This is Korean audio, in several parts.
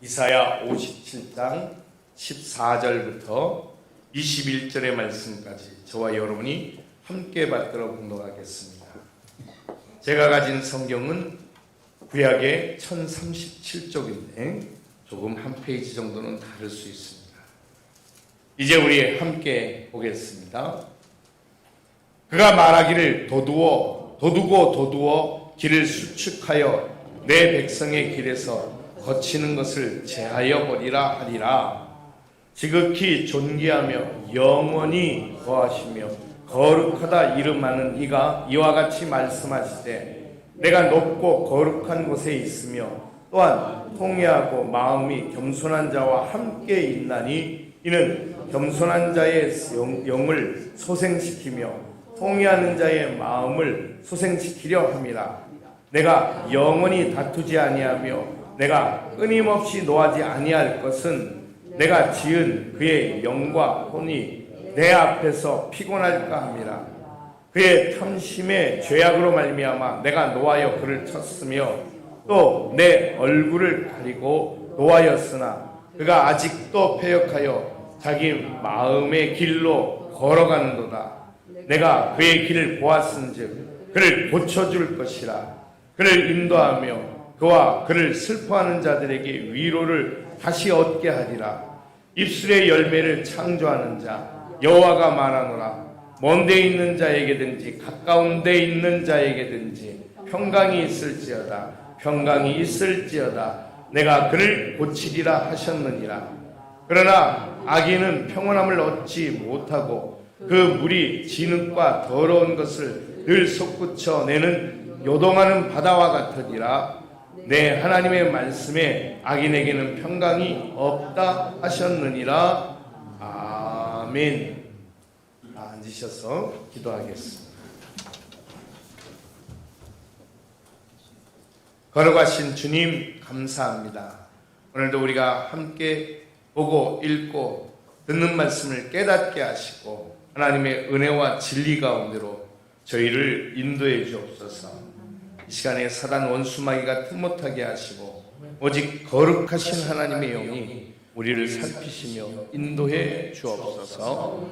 이사야 57장 14절부터 21절의 말씀까지 저와 여러분이 함께 받들어 공독하겠습니다. 제가 가진 성경은 구약의 1037쪽인데 조금 한 페이지 정도는 다를 수 있습니다. 이제 우리 함께 보겠습니다. 그가 말하기를 도두고 길을 수축하여 내 백성의 길에서 거치는 것을 제하여 버리라 하리라. 지극히 존귀하며 영원히 거하시며 거룩하다 이름하는 이가 이와 같이 말씀하시되, 내가 높고 거룩한 곳에 있으며 또한 통회하고 마음이 겸손한 자와 함께 있나니, 이는 겸손한 자의 영을 소생시키며 통회하는 자의 마음을 소생시키려 함이라. 내가 영원히 다투지 아니하며 내가 끊임없이 노하지 아니할 것은, 내가 지은 그의 영과 혼이 내 앞에서 피곤할까 함이라. 그의 탐심의 죄악으로 말미암아 내가 노하여 그를 쳤으며 또 내 얼굴을 가리고 노하였으나, 그가 아직도 패역하여 자기 마음의 길로 걸어가는도다. 내가 그의 길을 보았은즉 그를 고쳐줄 것이라. 그를 인도하며 그와 그를 슬퍼하는 자들에게 위로를 다시 얻게 하리라. 입술의 열매를 창조하는 자 여호와가 말하노라. 먼 데 있는 자에게든지 가까운 데 있는 자에게든지 평강이 있을지어다. 내가 그를 고치리라 하셨느니라. 그러나 악인은 평온함을 얻지 못하고 그 물이 진흙과 더러운 것을 늘 솟구쳐 내는 요동하는 바다와 같으리라. 내 하나님의 말씀에 악인에게는 평강이 없다 하셨느니라. 아멘. 앉으셔서 기도하겠습니다. 걸어가신 주님 감사합니다. 오늘도 우리가 함께 보고 읽고 듣는 말씀을 깨닫게 하시고 하나님의 은혜와 진리 가운데로 저희를 인도해 주옵소서. 이 시간에 사단 원수마귀가 틈못하게 하시고 오직 거룩하신 하나님의 영이 우리를 살피시며 인도해 주옵소서.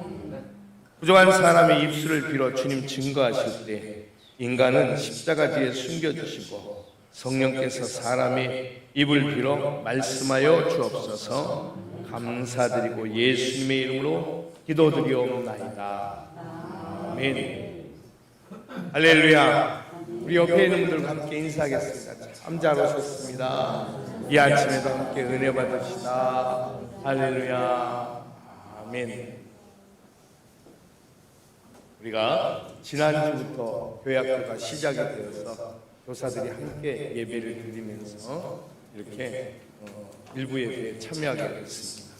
부정한 사람의 입술을 빌어 주님 증거하실 때 인간은 십자가 뒤에 숨겨주시고 성령께서 사람의 입을 빌어 말씀하여 주옵소서. 감사드리고 예수님의 이름으로 기도드리옵나이다. 아멘. 할렐루야. 우리 옆에 있는 분들과 함께 인사하겠습니다. 참 잘 오셨습니다. 이 아침에도 함께 은혜 받읍시다. 할렐루야. 아멘. 우리가 지난주부터 교회학교가 시작이 되어서 교사들이 함께 예배를 드리면서 이렇게 일부 예배에 참여하게 됐습니다.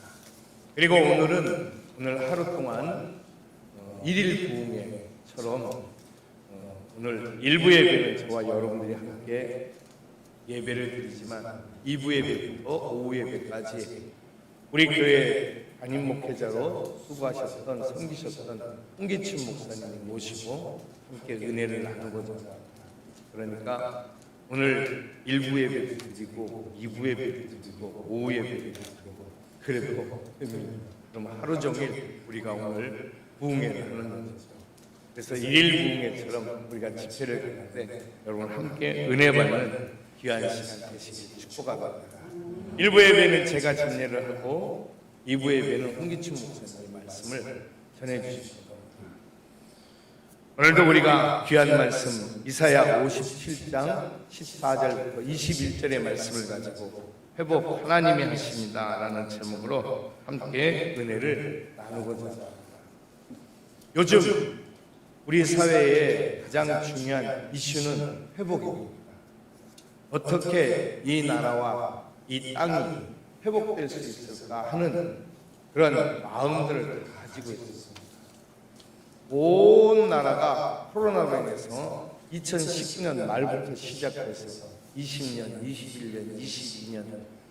그리고 오늘 하루 동안 일일 부흥회처럼 오늘 1부 예배는 저와 여러분들이 함께 예배를 드리지만 2부 예배부터 오후 예배까지 우리 교회 담임 목회자로 수고하셨던 섬기셨던 홍기춘 목사님을 모시고 함께 은혜를 나누고자 합니다. 그러니까 오늘 1부 예배를 드리고 2부 예배를 드리고 오후 예배를 드리고 그래도 그럼 하루 종일 우리가 오늘 부흥회를 하는 거죠. 그래서 1일 부흥회처럼 우리가 집회를 하는데 여러분 함께 은혜 받는 귀한 시간 되시길 축복합니다. 1부 예배는 제가 전례를 하고 2부 예배는 홍기춘 목사님의 말씀을 전해주실 겁니다. 오늘도 우리가 귀한 말씀 이사야 57장 14절부터 21절의 말씀을 가지고 회복 하나님이 하십니다 라는 제목으로 함께 은혜를 나누고자 합니다. 요즘 우리 사회의 가장 중요한 이슈는 회복입니다. 어떻게 이 나라와 이 땅이 회복될 수 있을까 하는 그런 마음들을 가지고 있습니다. 온 나라가 코로나로 인해서 2019년 말부터 시작해서 20년, 21년, 22년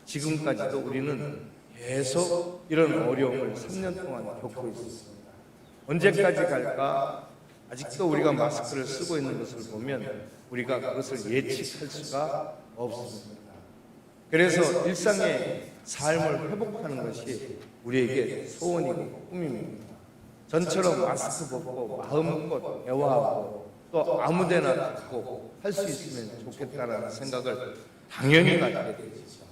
지금까지도 우리는 계속 이런 어려움을 3년 동안 겪고 있습니다. 언제까지 갈까? 아직도 우리가 마스크를 쓰고 있는 것을 보면 우리가 그것을 예측할 수가 없습니다. 그래서 일상의 삶을 회복하는 것이 우리에게 소원이고 꿈입니다. 전처럼 마스크 벗고 마음껏 대화하고 또 아무데나 갖고 할 수 있으면 좋겠다라는 생각을 당연히 갖게 되죠.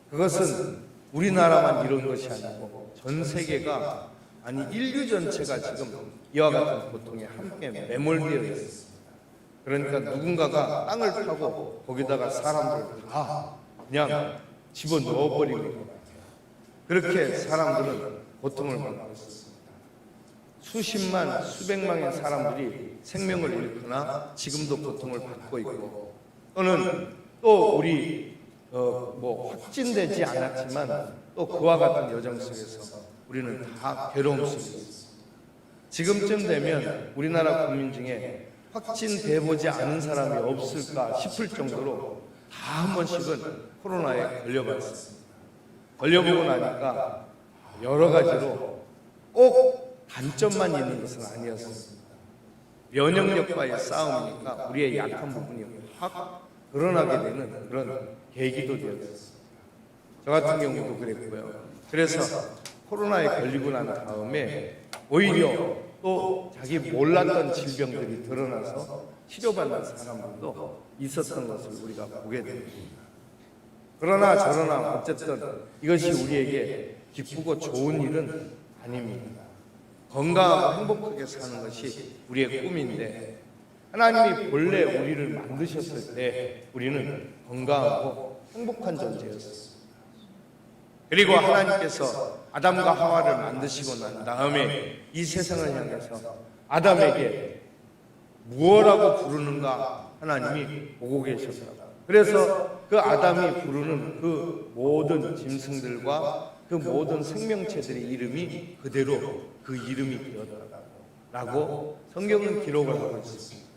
그것은 우리나라만 이런 것이 아니고 전 세계가, 아니 인류 전체가 지금 이와 같은 고통에 함께 매몰되어 있습니다. 그러니까 누군가가 땅을 파고 거기다가 사람들을 다 그냥 집어넣어버린 것 같아요. 그렇게 사람들은 고통을 받고 있습니다. 수십만, 수백만의 사람들이 생명을 잃거나 지금도 고통을 받고 있고, 또는 또 우리 확진되지 않았지만 또 그와 같은 여정 속에서 우리는 다 괴로움 속에 있습니다. 지금쯤 되면 우리나라 국민 중에 확진돼보지 않은 사람이 없을까 싶을 정도로 다 한 번씩은 코로나에 걸려봤습니다. 걸려보고 나니까 여러 가지로 꼭 단점만 있는 것은 아니었습니다. 면역력과의 싸움이니까 우리의 약한 부분이 확 드러나게 되는 그런 계기도 되었습니다. 저 같은 경우도 그랬고요. 그래서 코로나에 걸리고 난 다음에 오히려 또 자기 몰랐던 질병들이 드러나서 치료받는 사람들도 있었던 것을 우리가 보게 됩니다. 그러나 저러나 어쨌든 이것이 우리에게 기쁘고 좋은 일은 아닙니다. 건강하고 행복하게 사는 것이 우리의 꿈인데, 하나님이 본래 우리를 만드셨을 때 우리는 건강하고 행복한 존재였습니다. 그리고 하나님께서 아담과 하와를 만드시고 난 다음에 이 세상을 향해서 아담에게 무엇이라고 부르는가 하나님이 보고 계셨다. 그래서 그 아담이 부르는 그 모든 짐승들과 그 모든 생명체들의 이름이 그대로 그 이름이 되었다라고 성경은 기록을 하고 있습니다.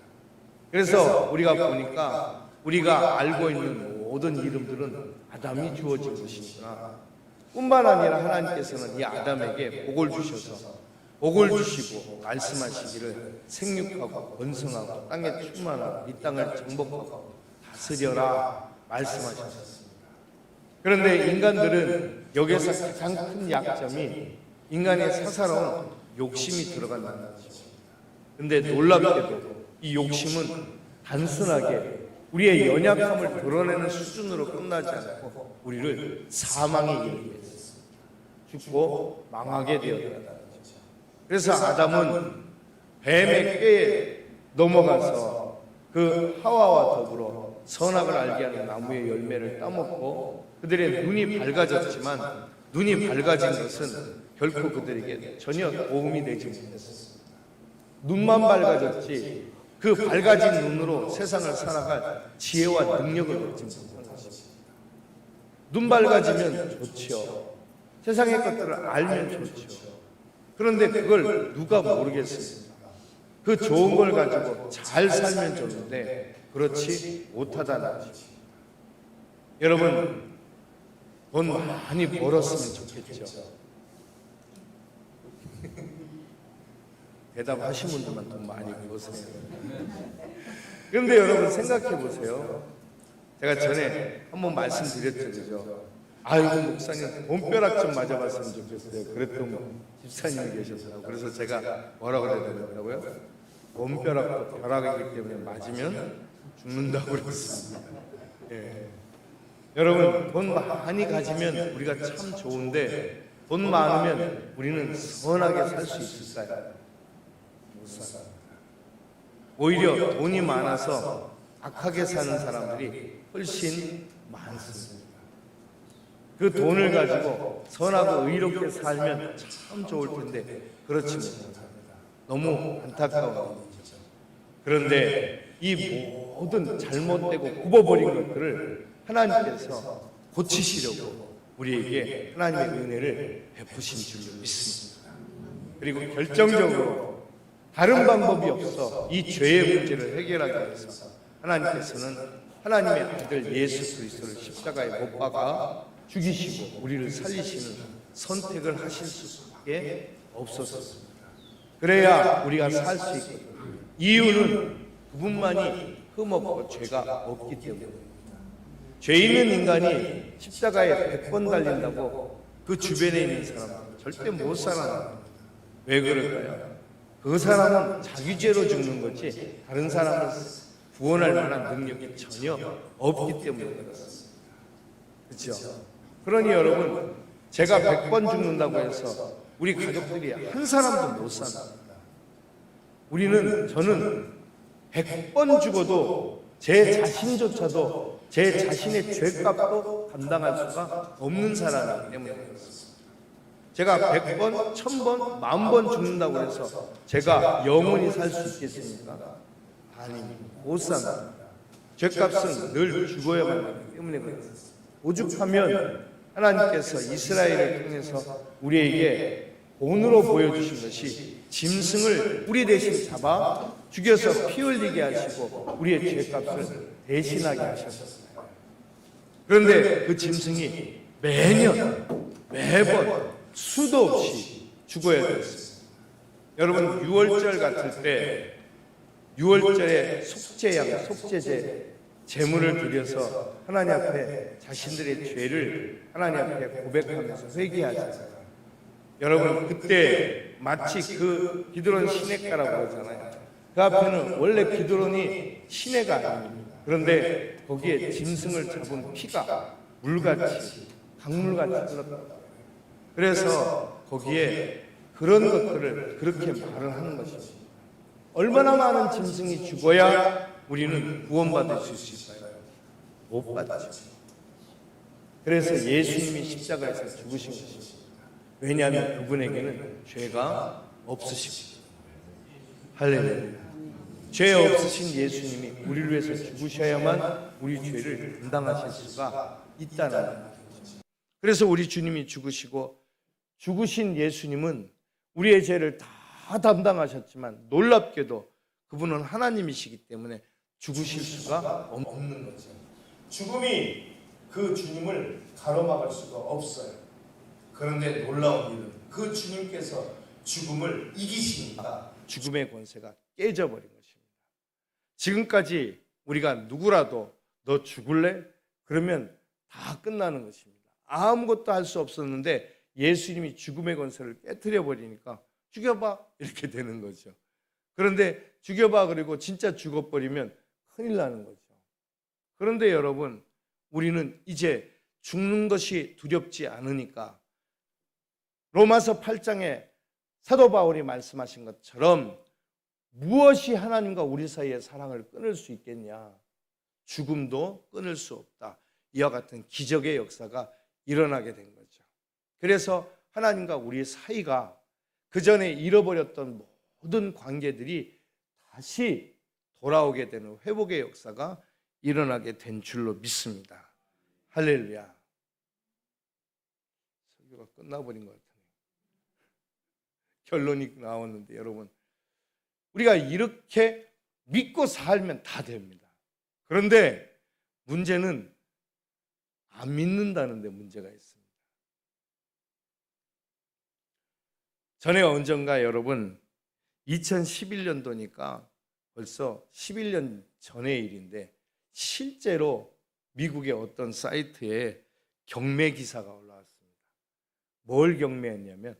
그래서 우리가 보니까 우리가 알고 있는 모든 이름들은 아담이 주어진 것이구나. 뿐만 아니라 하나님께서는 이 아담에게 복을 주셔서 복을 주시고 말씀하시기를 생육하고 번성하고 땅에 충만하고 이 땅을 정복하고 다스려라 말씀하셨습니다. 그런데 인간들은 여기서 가장 큰 약점이 인간의 사사로운 욕심이 들어간다는 것입니다. 그런데 놀랍게도 이 욕심은 단순하게 우리의 연약함을 드러내는 수준으로 끝나지 않고 우리를 사망에 이르게 했습니다. 죽고 망하게 되었다는 거죠. 그래서 아담은 뱀의 꾀에 넘어가서 그 하와와 더불어 선악을 알게 하는 나무의 열매를 따먹고 그들의 눈이 밝아졌지만, 눈이 밝아진 것은 결코 그들에게 전혀 도움이 되지 못했습니다. 눈만 밝아졌지 그 밝아진 눈으로 세상을 살아갈 지혜와 능력을 얻지 못한 것입니다. 눈 밝아지면 좋지요. 세상의 것들을 알면 좋지요. 그런데 그걸 누가 모르겠습니까? 그 좋은 걸 가지고 잘 살면 좋은데 그렇지 못하다는 것입니다. 여러분, 돈 많이 벌었으면 좋겠죠. 대답하신 분들만 돈 많이 벌었어요. 그런데 여러분 생각해 보세요. 제가 전에 한번 말씀드렸죠, 그죠? 아이고 목사님 돈벼락 좀 맞아봤으면 좋겠어요. 그랬던 집사님이 계셨어요. 그래서 제가 뭐라 그래야 되냐고요? 돈벼락도 벼락이기 때문에 맞으면 죽는다고 그랬습니다. 예. 여러분, 돈 많이 가지면 우리가 참 좋은데 돈 많으면 우리는 선하게 살 수 있을까요? 못 살아요. 오히려 돈이 많아서 악하게 사는 사람들이 훨씬 많습니다. 그 돈을 가지고 선하고 의롭게 살면 참 좋을 텐데 그렇지 못합니다. 너무 안타까운 일이죠. 그런데 이 모든 잘못되고 굽어버린 것들을 하나님께서 고치시려고 우리에게 하나님의 은혜를 베푸신 줄 믿습니다. 그리고 결정적으로 다른 방법이 없어 이 죄의 문제를 해결하기 위해서 하나님께서는 하나님의 아들 예수 그리스도를 십자가에 못 박아 죽이시고 우리를 살리시는 선택을 하실 수밖에 없었습니다. 그래야 우리가 살 수 있거든요. 이유는 그분만이 흠없고 죄가 없기 때문입니다. 죄 있는 인간이 십자가에 100번 달린다고 그 주변에 있는 사람은 절대 못 살아납니다. 왜 그럴까요? 그 사람은 자기 죄로 죽는 거지 다른 사람을 구원할 만한 능력이 전혀 없기 때문에 그렇습니다. 그렇죠? 그러니 여러분, 제가 100번 죽는다고 해서 우리 가족들이 한 사람도 못 삽니다. 저는 100번 죽어도 제 자신조차도 제 자신의 죄값도 감당할 수가 없는 사람이기 때문에 그렇습니다. 제가 100번, 1000번, 10,000번 죽는다고 해서 제가 영원히 살 수 있겠습니까? 아니, 못 삽니다. 죄값은 늘 죽어야만 하기 때문에 그렇습니다. 오죽하면 하나님께서 이스라엘을 통해서 우리에게 본으로 보여주신 것이 짐승을 우리 대신 잡아 죽여서 피 흘리게 하시고 우리의 죄값을 대신하게 하셨습니다. 그런데 그 짐승이 매년 매번 수도 없이 죽어야 됐습니다. 여러분, 6월절 같을 때 6월절에 속죄양, 속죄제 제물을 드려서 하나님 앞에 자신들의 죄를 하나님 앞에 고백하면서 회개하잖아요. 여러분, 그때 마치 그 기드론 시내가라고 하잖아요. 그 앞에는 원래 기드론이 시내가 아닙니다. 그런데 거기에 짐승을 잡은 피가 물같이 강물같이 흘렀다. 그래서 거기에 그런 것들을 그렇게 말을 하는 것입니다. 얼마나 많은 짐승이 죽어야 우리는 구원받을 수 있을까요? 못 받죠. 그래서 예수님이 십자가에서 죽으신 것입니다. 왜냐하면 그분에게는 죄가 없으시고, 할렐루야. 죄 없으신 예수님이 우리를 위해서 죽으셔야만 우리 죄를 감당하실 수가 있다는 거죠. 그래서 우리 주님이 죽으신 예수님은 우리의 죄를 다 담당하셨지만 놀랍게도 그분은 하나님이시기 때문에 죽으실 수가 없는 거죠. 죽음이 그 주님을 가로막을 수가 없어요. 그런데 놀라운 일은 그 주님께서 죽음을 이기시니까 죽음의 권세가 깨져버린 것입니다. 지금까지 우리가 누구라도 너 죽을래? 그러면 다 끝나는 것입니다. 아무것도 할 수 없었는데 예수님이 죽음의 권세를 깨트려 버리니까 죽여봐 이렇게 되는 거죠. 그런데 죽여봐 그리고 진짜 죽어버리면 큰일 나는 거죠. 그런데 여러분, 우리는 이제 죽는 것이 두렵지 않으니까 로마서 8장에 사도 바울이 말씀하신 것처럼 무엇이 하나님과 우리 사이의 사랑을 끊을 수 있겠냐? 죽음도 끊을 수 없다. 이와 같은 기적의 역사가 일어나게 된 거죠. 그래서 하나님과 우리의 사이가 그전에 잃어버렸던 모든 관계들이 다시 돌아오게 되는 회복의 역사가 일어나게 된 줄로 믿습니다. 할렐루야. 설교가 끝나버린 것 같아요. 결론이 나왔는데 여러분, 우리가 이렇게 믿고 살면 다 됩니다. 그런데 문제는 안 믿는다는 데 문제가 있습니다. 전에 언젠가 여러분 2011년도니까 벌써 11년 전의 일인데 실제로 미국의 어떤 사이트에 경매 기사가 올라왔습니다. 뭘 경매했냐면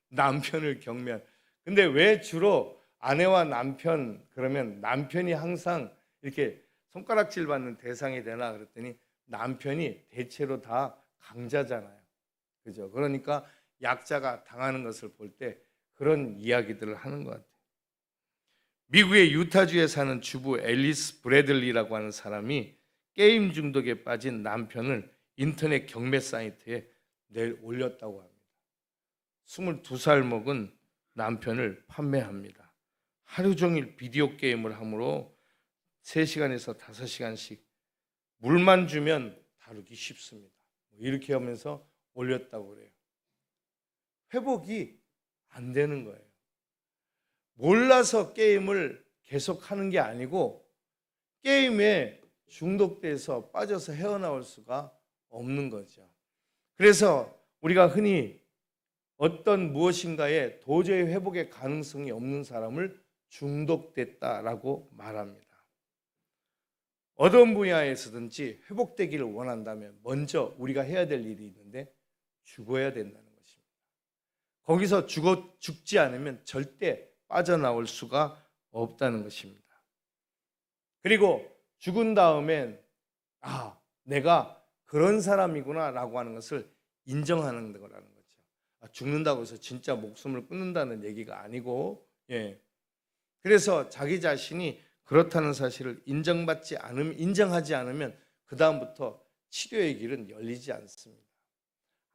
남편을 경매한. 근데 왜 주로 아내와 남편 그러면 남편이 항상 이렇게 손가락질 받는 대상이 되나 그랬더니 남편이 대체로 다 강자잖아요. 그죠? 그러니까 약자가 당하는 것을 볼 때 그런 이야기들을 하는 것 같아요. 미국의 유타주에 사는 주부 앨리스 브래들리라고 하는 사람이 게임 중독에 빠진 남편을 인터넷 경매 사이트에 올렸다고 합니다. 22살 먹은 남편을 판매합니다. 하루 종일 비디오 게임을 하므로 3시간에서 5시간씩 물만 주면 다루기 쉽습니다. 이렇게 하면서 올렸다고 그래요. 회복이 안 되는 거예요. 몰라서 게임을 계속하는 게 아니고 게임에 중독돼서 빠져서 헤어나올 수가 없는 거죠. 그래서 우리가 흔히 어떤 무엇인가에 도저히 회복의 가능성이 없는 사람을 중독됐다라고 말합니다. 어떤 분야에서든지 회복되기를 원한다면 먼저 우리가 해야 될 일이 있는데 죽어야 된다는 것입니다. 거기서 죽지 않으면 절대 빠져나올 수가 없다는 것입니다. 그리고 죽은 다음엔 내가 그런 사람이구나 라고 하는 것을 인정하는 거라는 거죠. 죽는다고 해서 진짜 목숨을 끊는다는 얘기가 아니고, 그래서 자기 자신이 그렇다는 사실을 인정하지 않으면 그 다음부터 치료의 길은 열리지 않습니다.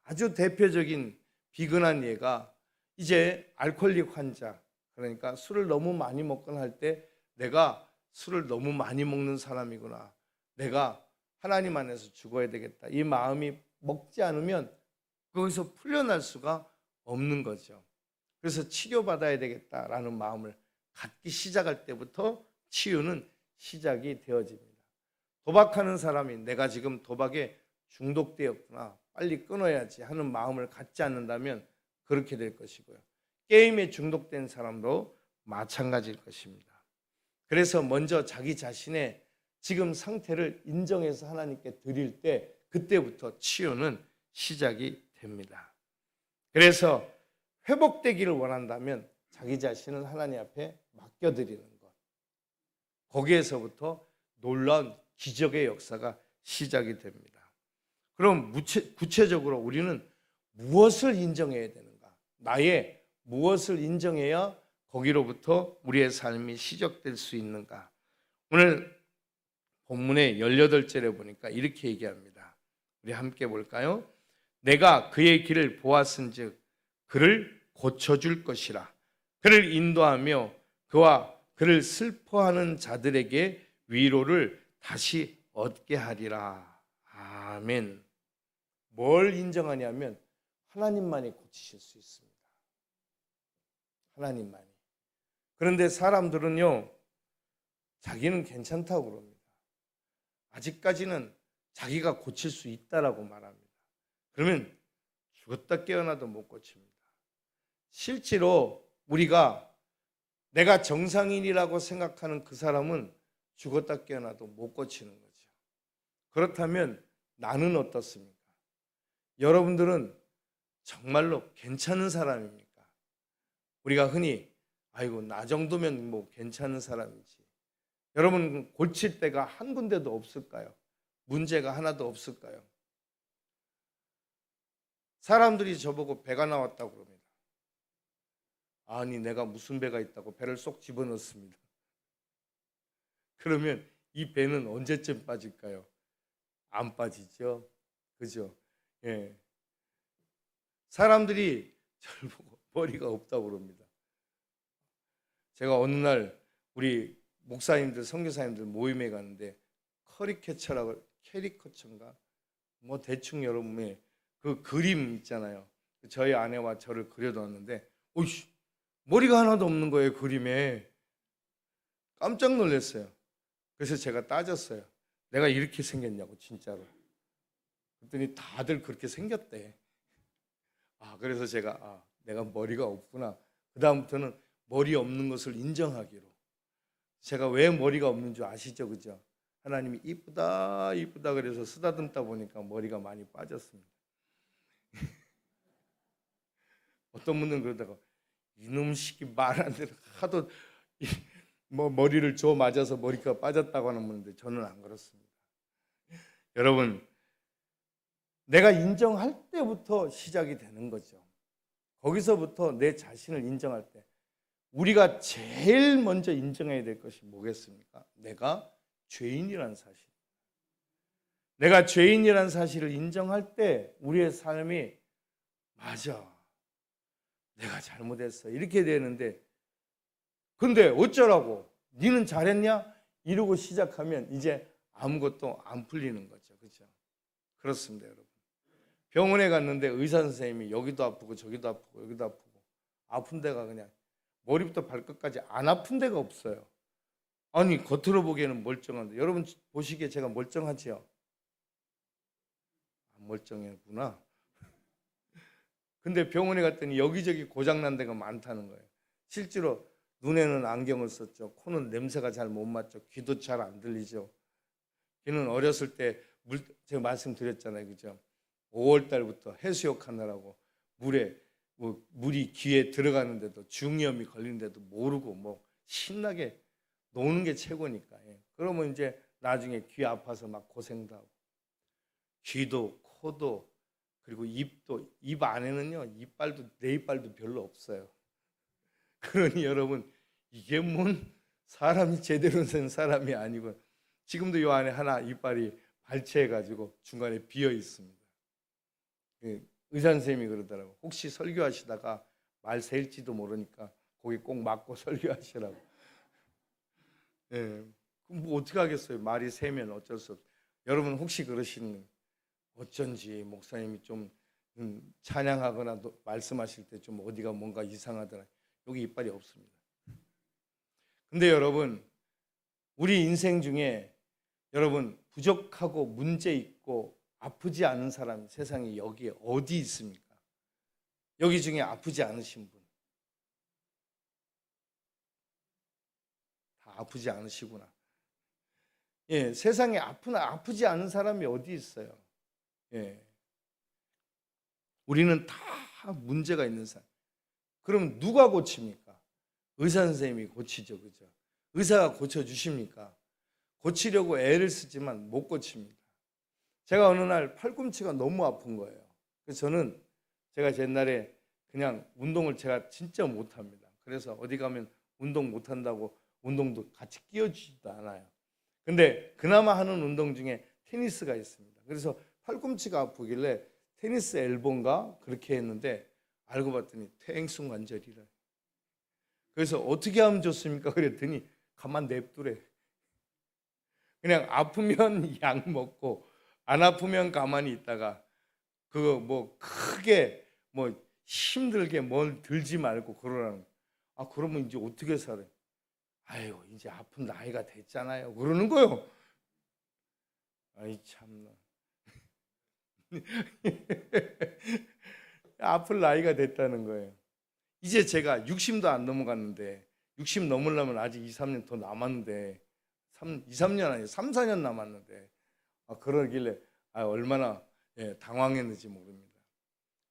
아주 대표적인 비근한 예가 이제 알코올릭 환자, 그러니까 술을 너무 많이 먹거나 할 때 내가 술을 너무 많이 먹는 사람이구나, 내가 하나님 안에서 죽어야 되겠다, 이 마음이 먹지 않으면 거기서 풀려날 수가 없는 거죠. 그래서 치료받아야 되겠다라는 마음을 갖기 시작할 때부터 치유는 시작이 되어집니다. 도박하는 사람이 내가 지금 도박에 중독되었구나, 빨리 끊어야지 하는 마음을 갖지 않는다면 그렇게 될 것이고요. 게임에 중독된 사람도 마찬가지일 것입니다. 그래서 먼저 자기 자신의 지금 상태를 인정해서 하나님께 드릴 때 그때부터 치유는 시작이 됩니다. 그래서 회복되기를 원한다면 자기 자신을 하나님 앞에 맡겨드리는 것, 거기에서부터 놀라운 기적의 역사가 시작이 됩니다. 그럼 구체적으로 우리는 무엇을 인정해야 되는가? 나의 무엇을 인정해야 거기로부터 우리의 삶이 시작될 수 있는가? 오늘 본문의 18절에 보니까 이렇게 얘기합니다. 우리 함께 볼까요? 내가 그의 길을 보았은즉 그를 고쳐줄 것이라. 그를 인도하며 그와 그를 슬퍼하는 자들에게 위로를 다시 얻게 하리라. 아멘. 뭘 인정하냐면 하나님만이 고치실 수 있습니다. 하나님만이. 그런데 사람들은요, 자기는 괜찮다고 그럽니다. 아직까지는 자기가 고칠 수 있다라고 말합니다. 그러면 죽었다 깨어나도 못 고칩니다. 실제로 우리가 내가 정상인이라고 생각하는 그 사람은 죽었다 깨어나도 못 고치는 거죠. 그렇다면 나는 어떻습니까? 여러분들은 정말로 괜찮은 사람입니까? 우리가 흔히 아이고 나 정도면 뭐 괜찮은 사람이지. 여러분 고칠 데가 한 군데도 없을까요? 문제가 하나도 없을까요? 사람들이 저보고 배가 나왔다고 그럽니다. 아니 내가 무슨 배가 있다고 배를 쏙 집어넣습니다. 그러면 이 배는 언제쯤 빠질까요? 안 빠지죠. 그죠? 예. 사람들이 저를 보고 머리가 없다고 그럽니다. 제가 어느 날 우리 목사님들, 선교사님들 모임에 가는데 캐리커처인가? 뭐 대충 여러분의 그 그림 있잖아요. 저희 아내와 저를 그려놨는데 오이씨 머리가 하나도 없는 거예요. 그림에. 깜짝 놀랐어요. 그래서 제가 따졌어요. 내가 이렇게 생겼냐고 진짜로. 그랬더니 다들 그렇게 생겼대. 그래서 제가 내가 머리가 없구나. 그 다음부터는 머리 없는 것을 인정하기로. 제가 왜 머리가 없는 줄 아시죠? 그죠? 하나님이 이쁘다 이쁘다 그래서 쓰다듬다 보니까 머리가 많이 빠졌습니다. 어떤 분들은 그러다가 이놈 시키 말 안 들어 하도 뭐 머리를 줘 맞아서 머리가 빠졌다고 하는 분인데 저는 안 그렇습니다. 여러분 내가 인정할 때부터 시작이 되는 거죠. 거기서부터 내 자신을 인정할 때 우리가 제일 먼저 인정해야 될 것이 뭐겠습니까? 내가 죄인이라는 사실. 내가 죄인이라는 사실을 인정할 때 우리의 삶이 맞아. 내가 잘못했어. 이렇게 되는데 근데 어쩌라고? 니는 잘했냐? 이러고 시작하면 이제 아무것도 안 풀리는 거죠. 그렇죠? 그렇습니다, 여러분. 병원에 갔는데 의사 선생님이 여기도 아프고 저기도 아프고 여기도 아프고 아픈 데가 그냥 머리부터 발끝까지 안 아픈 데가 없어요. 아니 겉으로 보기에는 멀쩡한데 여러분 보시기에 제가 멀쩡하지요? 안 멀쩡했구나. 근데 병원에 갔더니 여기저기 고장난 데가 많다는 거예요. 실제로 눈에는 안경을 썼죠. 코는 냄새가 잘 못 맡죠. 귀도 잘 안 들리죠. 귀는 어렸을 때 제가 말씀드렸잖아요. 그죠? 5월 달부터 해수욕 하느라고 물이 귀에 들어가는데도 중이염이 걸리는데도 모르고 뭐 신나게 노는 게 최고니까. 예. 그러면 이제 나중에 귀 아파서 막 고생도 하고 귀도 코도 그리고 입도 입 안에는요 이빨도 내 이빨도 별로 없어요. 그러니 여러분 이게 뭔 사람이 제대로 된 사람이 아니고 지금도 이 안에 하나 이빨이 발치해가지고 중간에 비어 있습니다. 의사 선생님이 그러더라고. 혹시 설교하시다가 말 새일지도 모르니까 거기 꼭 막고 설교하시라고. 예. 그럼 뭐 어떻게 하겠어요? 말이 새면 어쩔 수 없어요. 여러분 혹시 그러시는 어쩐지 목사님이 좀 찬양하거나 말씀하실 때 좀 어디가 뭔가 이상하더라. 여기 이빨이 없습니다. 근데 여러분 우리 인생 중에 여러분 부족하고 문제 있고 아프지 않은 사람이 세상에 여기에 어디 있습니까? 여기 중에 아프지 않으신 분. 다 아프지 않으시구나. 예, 세상에 아프지 않은 사람이 어디 있어요? 예. 우리는 다 문제가 있는 사람. 그럼 누가 고칩니까? 의사 선생님이 고치죠. 그죠? 의사가 고쳐주십니까? 고치려고 애를 쓰지만 못 고칩니다. 제가 어느 날 팔꿈치가 너무 아픈 거예요. 그래서 제가 옛날에 그냥 운동을 제가 진짜 못합니다. 그래서 어디 가면 운동 못한다고 운동도 같이 끼워주지도 않아요. 근데 그나마 하는 운동 중에 테니스가 있습니다. 그래서 팔꿈치가 아프길래 테니스 엘보인가 그렇게 했는데 알고 봤더니 퇴행성 관절이라. 그래서 어떻게 하면 좋습니까? 그랬더니 가만 냅두래. 그냥 아프면 약 먹고 안 아프면 가만히 있다가 그거 뭐 크게 뭐 힘들게 뭘 들지 말고 그러라는. 아 그러면 이제 어떻게 살아요? 아유 이제 아픈 나이가 됐잖아요. 그러는 거요. 아이 참나. 아플 나이가 됐다는 거예요. 이제 제가 60도 안 넘어갔는데 60 넘으려면 아직 2, 3년 더 남았는데 2, 3년 아니에요. 3, 4년 남았는데 그러길래 얼마나 당황했는지 모릅니다.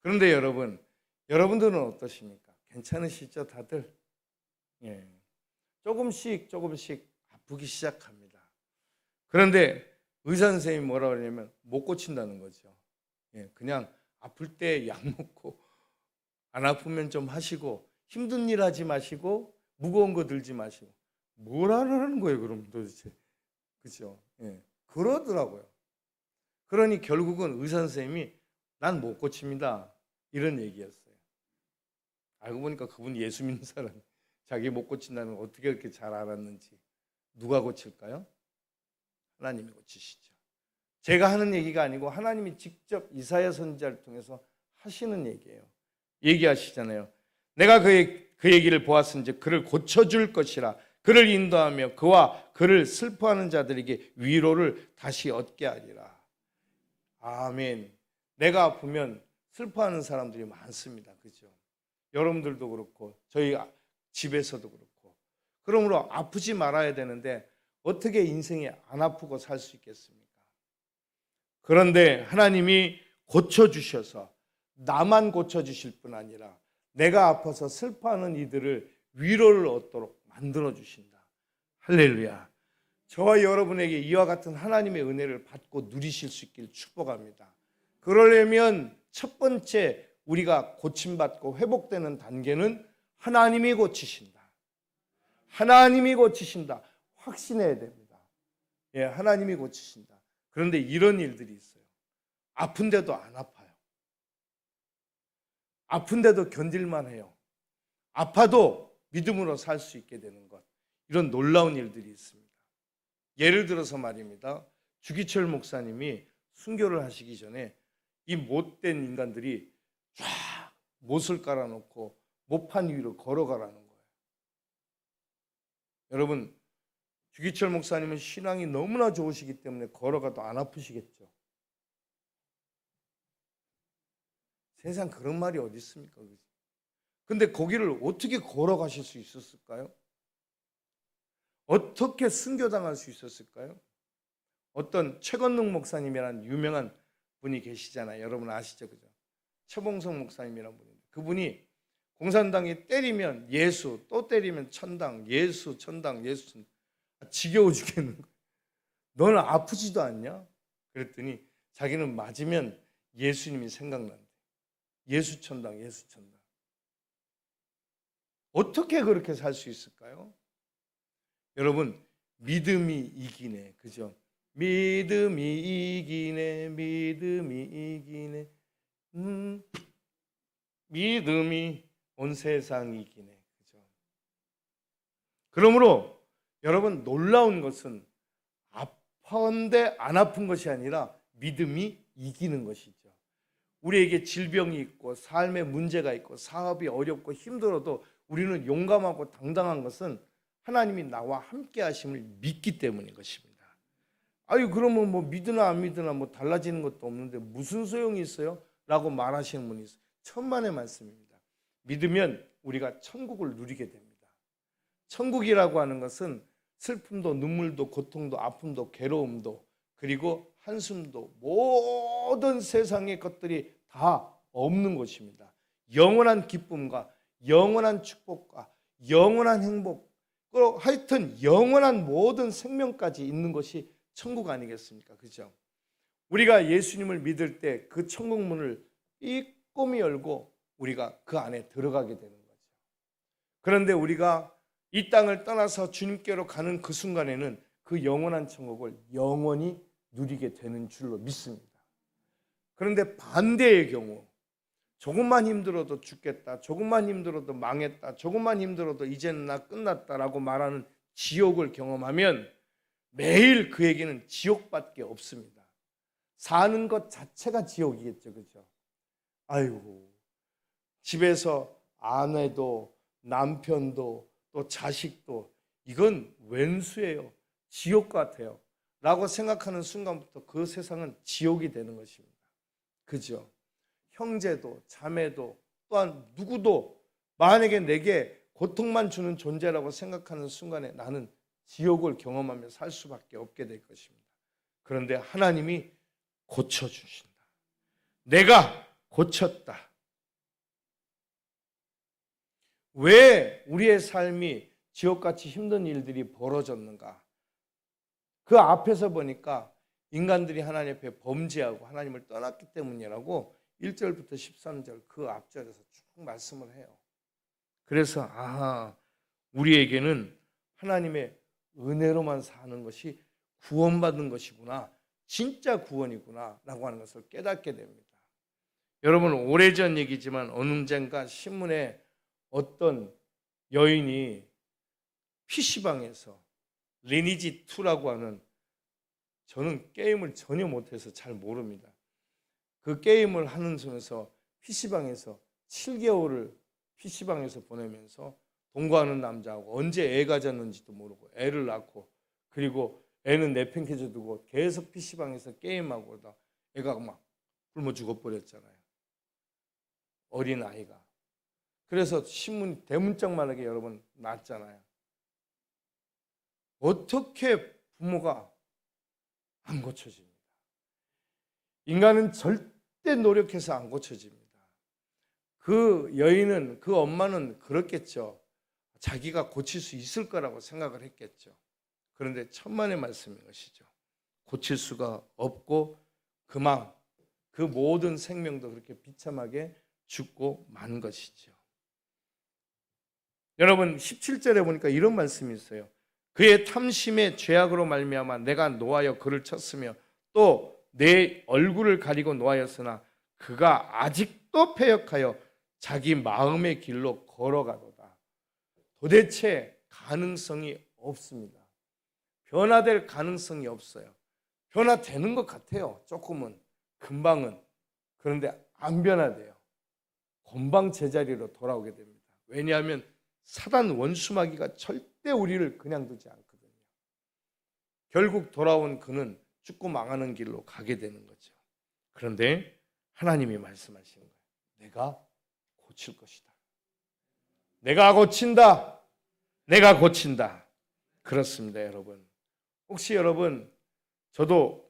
그런데 여러분들은 어떠십니까? 괜찮으시죠 다들? 예. 조금씩 아프기 시작합니다. 그런데 의사 선생님이 뭐라 그러냐면 못 고친다는 거죠. 예. 그냥 아플 때 약 먹고 안 아프면 좀 하시고 힘든 일 하지 마시고 무거운 거 들지 마시고 뭘 하라는 거예요 그럼 도대체. 그렇죠? 예. 그러더라고요. 그러니 결국은 의사 선생님이 난 못 고칩니다 이런 얘기였어요. 알고 보니까 그분 예수 믿는 사람 자기 못 고친다는 걸 어떻게 그렇게 잘 알았는지. 누가 고칠까요? 하나님이 고치시죠. 제가 하는 얘기가 아니고 하나님이 직접 이사야 선지자를 통해서 하시는 얘기예요. 얘기하시잖아요. 내가 그 얘기를 보았은즉 그를 고쳐줄 것이라. 그를 인도하며 그와 그를 슬퍼하는 자들에게 위로를 다시 얻게 하리라. 아멘. 내가 아프면 슬퍼하는 사람들이 많습니다. 그죠? 여러분들도 그렇고 저희 집에서도 그렇고. 그러므로 아프지 말아야 되는데 어떻게 인생에 안 아프고 살 수 있겠습니까? 그런데 하나님이 고쳐주셔서 나만 고쳐주실 뿐 아니라 내가 아파서 슬퍼하는 이들을 위로를 얻도록 만들어주신다. 할렐루야. 저와 여러분에게 이와 같은 하나님의 은혜를 받고 누리실 수 있기를 축복합니다. 그러려면 첫 번째 우리가 고침받고 회복되는 단계는 하나님이 고치신다. 하나님이 고치신다. 확신해야 됩니다. 예, 하나님이 고치신다. 그런데 이런 일들이 있어요. 아픈데도 안 아파요. 아픈데도 견딜만 해요. 아파도 믿음으로 살 수 있게 되는 것. 이런 놀라운 일들이 있습니다. 예를 들어서 말입니다. 주기철 목사님이 순교를 하시기 전에 이 못된 인간들이 쫙 못을 깔아놓고 못판 위로 걸어가라는 거예요. 여러분 주기철 목사님은 신앙이 너무나 좋으시기 때문에 걸어가도 안 아프시겠죠. 세상 그런 말이 어디 있습니까? 근데 거기를 어떻게 걸어가실 수 있었을까요? 어떻게 순교당할 수 있었을까요? 어떤 최건능 목사님이라는 유명한 분이 계시잖아요. 여러분 아시죠? 그죠? 최봉성 목사님이라는 분인데 그분이 공산당이 때리면 예수, 또 때리면 천당, 예수, 천당, 예수, 천당. 지겨워 죽겠는 거예요. 너는 아프지도 않냐? 그랬더니 자기는 맞으면 예수님이 생각난대. 예수 천당, 예수 천당. 어떻게 그렇게 살 수 있을까요? 여러분, 믿음이 이기네. 그죠? 믿음이 이기네. 믿음이 이기네. 믿음이 온 세상 이기네. 그죠? 그러므로 여러분 놀라운 것은 아픈데 안 아픈 것이 아니라 믿음이 이기는 것이죠. 우리에게 질병이 있고 삶에 문제가 있고 사업이 어렵고 힘들어도 우리는 용감하고 당당한 것은 하나님이 나와 함께 하심을 믿기 때문인 것입니다. 아유 그러면 뭐 믿으나 안 믿으나 뭐 달라지는 것도 없는데 무슨 소용이 있어요? 라고 말하시는 분이 있어요. 천만의 말씀입니다. 믿으면 우리가 천국을 누리게 됩니다. 천국이라고 하는 것은 슬픔도 눈물도 고통도 아픔도 괴로움도 그리고 한숨도 모든 세상의 것들이 다 없는 것입니다. 영원한 기쁨과 영원한 축복과 영원한 행복 그리고 하여튼 영원한 모든 생명까지 있는 것이 천국 아니겠습니까? 그죠? 우리가 예수님을 믿을 때 그 천국 문을 삐꼼히 열고 우리가 그 안에 들어가게 되는 거죠. 그런데 우리가 이 땅을 떠나서 주님께로 가는 그 순간에는 그 영원한 천국을 영원히 누리게 되는 줄로 믿습니다. 그런데 반대의 경우 조금만 힘들어도 죽겠다, 조금만 힘들어도 망했다, 조금만 힘들어도 이제는 나 끝났다라고 말하는 지옥을 경험하면 매일 그에게는 지옥밖에 없습니다. 사는 것 자체가 지옥이겠죠. 그렇죠? 아이고 집에서 아내도 남편도 또 자식도 이건 웬수예요. 지옥 같아요. 라고 생각하는 순간부터 그 세상은 지옥이 되는 것입니다. 그죠? 형제도 자매도 또한 누구도 만약에 내게 고통만 주는 존재라고 생각하는 순간에 나는 지옥을 경험하며 살 수밖에 없게 될 것입니다. 그런데 하나님이 고쳐주신다. 내가 고쳤다. 왜 우리의 삶이 지옥같이 힘든 일들이 벌어졌는가? 그 앞에서 보니까 인간들이 하나님 앞에 범죄하고 하나님을 떠났기 때문이라고 1절부터 13절 그 앞절에서 쭉 말씀을 해요. 그래서 우리에게는 하나님의 은혜로만 사는 것이 구원받는 것이구나. 진짜 구원이구나 라고 하는 것을 깨닫게 됩니다. 여러분 오래전 얘기지만 언젠가 신문에 어떤 여인이 PC방에서 리니지2라고 하는 저는 게임을 전혀 못해서 잘 모릅니다. 그 게임을 하는 중에서 PC방에서 7개월을 PC방에서 보내면서 동거하는 남자하고 언제 애 가졌는지도 모르고 애를 낳고 그리고 애는 내팽개쳐 두고 계속 PC방에서 게임하고 다 애가 막 굶어 죽어버렸잖아요. 어린 아이가. 그래서 신문 대문짝만하게 여러분 났잖아요. 어떻게 부모가 안 고쳐집니다. 인간은 절대 노력해서 안 고쳐집니다. 그 여인은 그 엄마는 그렇겠죠. 자기가 고칠 수 있을 거라고 생각을 했겠죠. 그런데 천만의 말씀인 것이죠. 고칠 수가 없고 그만 그 모든 생명도 그렇게 비참하게 죽고 만 것이죠. 여러분 17절에 보니까 이런 말씀이 있어요. 그의 탐심의 죄악으로 말미암아 내가 노하여 그를 쳤으며 또 내 얼굴을 가리고 노하였으나 그가 아직도 패역하여 자기 마음의 길로 걸어가도다. 도대체 가능성이 없습니다. 변화될 가능성이 없어요. 변화되는 것 같아요. 조금은 금방은. 그런데 안 변화돼요. 금방 제자리로 돌아오게 됩니다. 왜냐하면 사단 원수마귀가 절대 우리를 그냥 두지 않거든요. 결국 돌아온 그는 죽고 망하는 길로 가게 되는 거죠. 그런데 하나님이 말씀하시는 거예요. 내가 고칠 것이다. 내가 고친다. 내가 고친다. 그렇습니다, 여러분. 혹시 여러분, 저도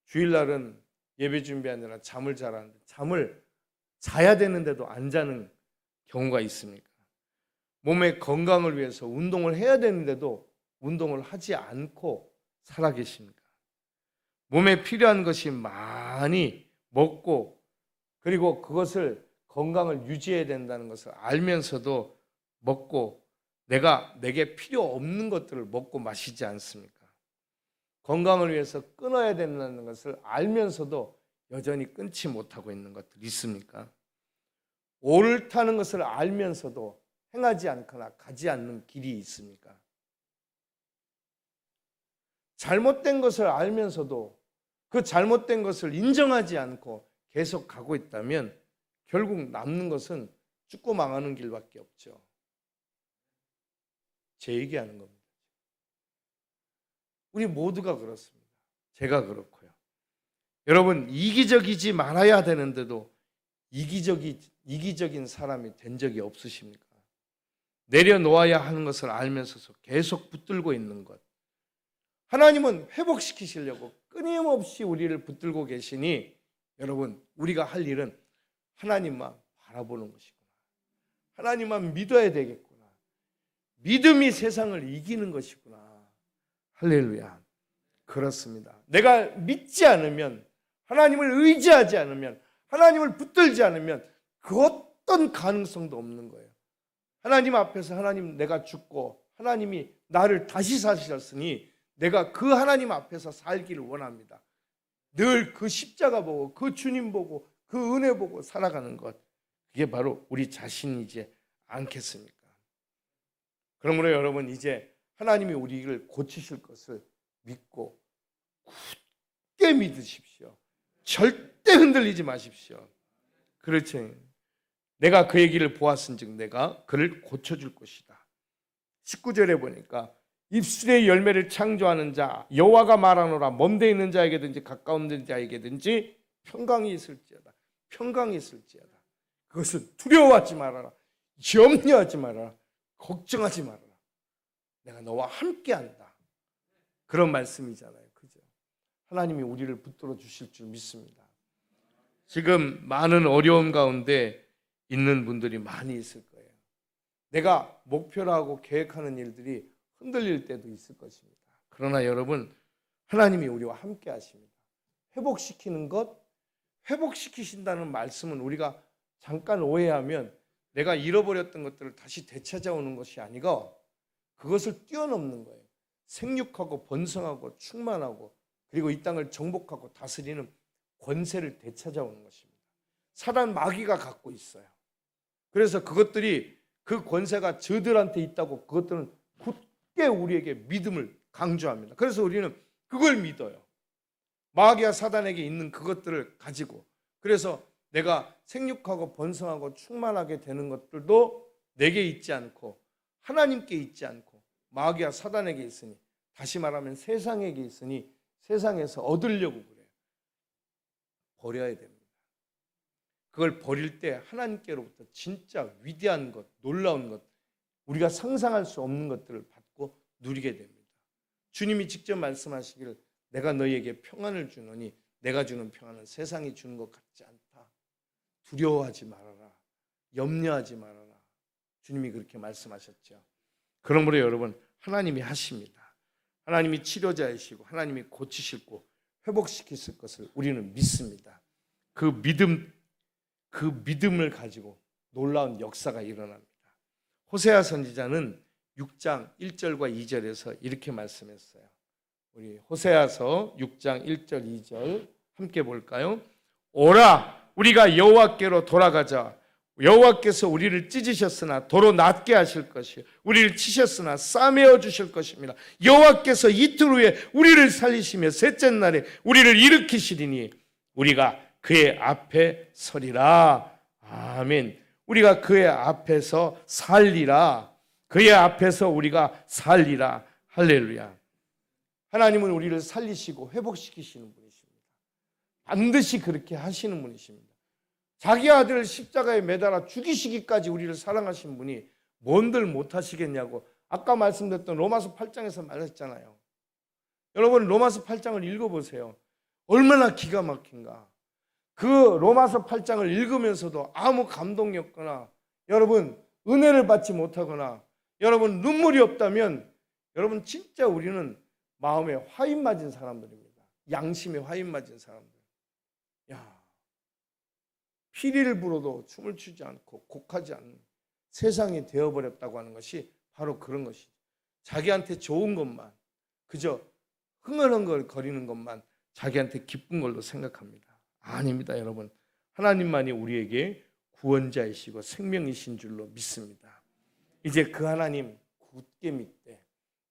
주일날은 예배 준비하느라 잠을 잘 안, 잠을 자야 되는데도 안 자는 경우가 있습니까? 몸의 건강을 위해서 운동을 해야 되는데도 운동을 하지 않고 살아계십니까? 몸에 필요한 것이 많이 먹고, 그리고 그것을 건강을 유지해야 된다는 것을 알면서도 먹고, 내게 필요 없는 것들을 먹고 마시지 않습니까? 건강을 위해서 끊어야 된다는 것을 알면서도 여전히 끊지 못하고 있는 것들이 있습니까? 옳다는 것을 알면서도 행하지 않거나 가지 않는 길이 있습니까? 잘못된 것을 알면서도 그 잘못된 것을 인정하지 않고 계속 가고 있다면 결국 남는 것은 죽고 망하는 길밖에 없죠. 제 얘기하는 겁니다. 우리 모두가 그렇습니다. 제가 그렇고요. 여러분, 이기적이지 말아야 되는데도 이기적인 사람이 된 적이 없으십니까? 내려놓아야 하는 것을 알면서도 계속 붙들고 있는 것. 하나님은 회복시키시려고 끊임없이 우리를 붙들고 계시니, 여러분, 우리가 할 일은 하나님만 바라보는 것이구나. 하나님만 믿어야 되겠구나. 믿음이 세상을 이기는 것이구나. 할렐루야. 그렇습니다. 내가 믿지 않으면, 하나님을 의지하지 않으면, 하나님을 붙들지 않으면 그 어떤 가능성도 없는 거예요. 하나님 앞에서 하나님 내가 죽고 하나님이 나를 다시 사셨으니 내가 그 하나님 앞에서 살기를 원합니다. 늘 그 십자가 보고 그 주님 보고 그 은혜 보고 살아가는 것, 그게 바로 우리 자신이지 않겠습니까? 그러므로 여러분, 이제 하나님이 우리를 고치실 것을 믿고 굳게 믿으십시오. 절대 흔들리지 마십시오. 그렇지. 내가 그의 길을 보았은즉 내가 그를 고쳐줄 것이다. 19절에 보니까 입술의 열매를 창조하는 자 여호와가 말하노라. 먼데 있는 자에게든지 가까운 자에게든지 평강이 있을지어다. 평강이 있을지어다. 그것은 두려워하지 말아라. 염려하지 말아라. 걱정하지 말아라. 내가 너와 함께한다. 그런 말씀이잖아요. 그죠? 하나님이 우리를 붙들어 주실 줄 믿습니다. 지금 많은 어려움 가운데 있는 분들이 많이 있을 거예요. 내가 목표로 하고 계획하는 일들이 흔들릴 때도 있을 것입니다. 그러나 여러분, 하나님이 우리와 함께 하십니다. 회복시키는 것, 회복시키신다는 말씀은 우리가 잠깐 오해하면 내가 잃어버렸던 것들을 다시 되찾아오는 것이 아니고 그것을 뛰어넘는 거예요. 생육하고 번성하고 충만하고 그리고 이 땅을 정복하고 다스리는 권세를 되찾아오는 것입니다. 사단 마귀가 갖고 있어요. 그래서 그것들이 그 권세가 저들한테 있다고 그것들은 굳게 우리에게 믿음을 강조합니다. 그래서 우리는 그걸 믿어요. 마귀와 사단에게 있는 그것들을 가지고, 그래서 내가 생육하고 번성하고 충만하게 되는 것들도 내게 있지 않고 하나님께 있지 않고 마귀와 사단에게 있으니, 다시 말하면 세상에게 있으니 세상에서 얻으려고 그래요. 버려야 됩니다. 그걸 버릴 때 하나님께로부터 진짜 위대한 것, 놀라운 것, 우리가 상상할 수 없는 것들을 받고 누리게 됩니다. 주님이 직접 말씀하시기를 내가 너희에게 평안을 주노니 내가 주는 평안은 세상이 주는 것 같지 않다. 두려워하지 말아라. 염려하지 말아라. 주님이 그렇게 말씀하셨죠. 그러므로 여러분, 하나님이 하십니다. 하나님이 치료자이시고 하나님이 고치시고 회복시키실 것을 우리는 믿습니다. 그 믿음을 가지고 놀라운 역사가 일어납니다. 호세아 선지자는 6장 1절과 2절에서 이렇게 말씀했어요. 우리 호세아서 6장 1절 2절 함께 볼까요? 오라, 우리가 여호와께로 돌아가자. 여호와께서 우리를 찢으셨으나 도로 낫게 하실 것이요 우리를 치셨으나 싸매어 주실 것입니다. 여호와께서 이틀 후에 우리를 살리시며 셋째 날에 우리를 일으키시리니 우리가 그의 앞에 서리라. 아멘. 우리가 그의 앞에서 살리라. 그의 앞에서 우리가 살리라. 할렐루야. 하나님은 우리를 살리시고 회복시키시는 분이십니다. 반드시 그렇게 하시는 분이십니다. 자기 아들을 십자가에 매달아 죽이시기까지 우리를 사랑하신 분이 뭔들 못하시겠냐고 아까 말씀드렸던 로마서 8장에서 말했잖아요. 여러분 로마서 8장을 읽어보세요. 얼마나 기가 막힌가. 그 로마서 8장을 읽으면서도 아무 감동이 없거나 여러분 은혜를 받지 못하거나 여러분 눈물이 없다면 여러분 진짜 우리는 마음에 화인 맞은 사람들입니다. 양심에 화인 맞은 사람들. 야, 피리를 불어도 춤을 추지 않고 곡하지 않는 세상이 되어버렸다고 하는 것이 바로 그런 것이죠. 자기한테 좋은 것만, 그저 흥얼흥얼 거리는 것만 자기한테 기쁜 걸로 생각합니다. 아닙니다, 여러분. 하나님만이 우리에게 구원자이시고 생명이신 줄로 믿습니다. 이제 그 하나님 굳게 믿되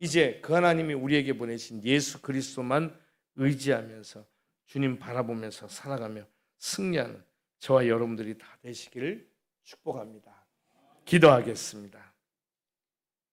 이제 그 하나님이 우리에게 보내신 예수 그리스도만 의지하면서 주님 바라보면서 살아가며 승리하는 저와 여러분들이 다 되시기를 축복합니다. 기도하겠습니다.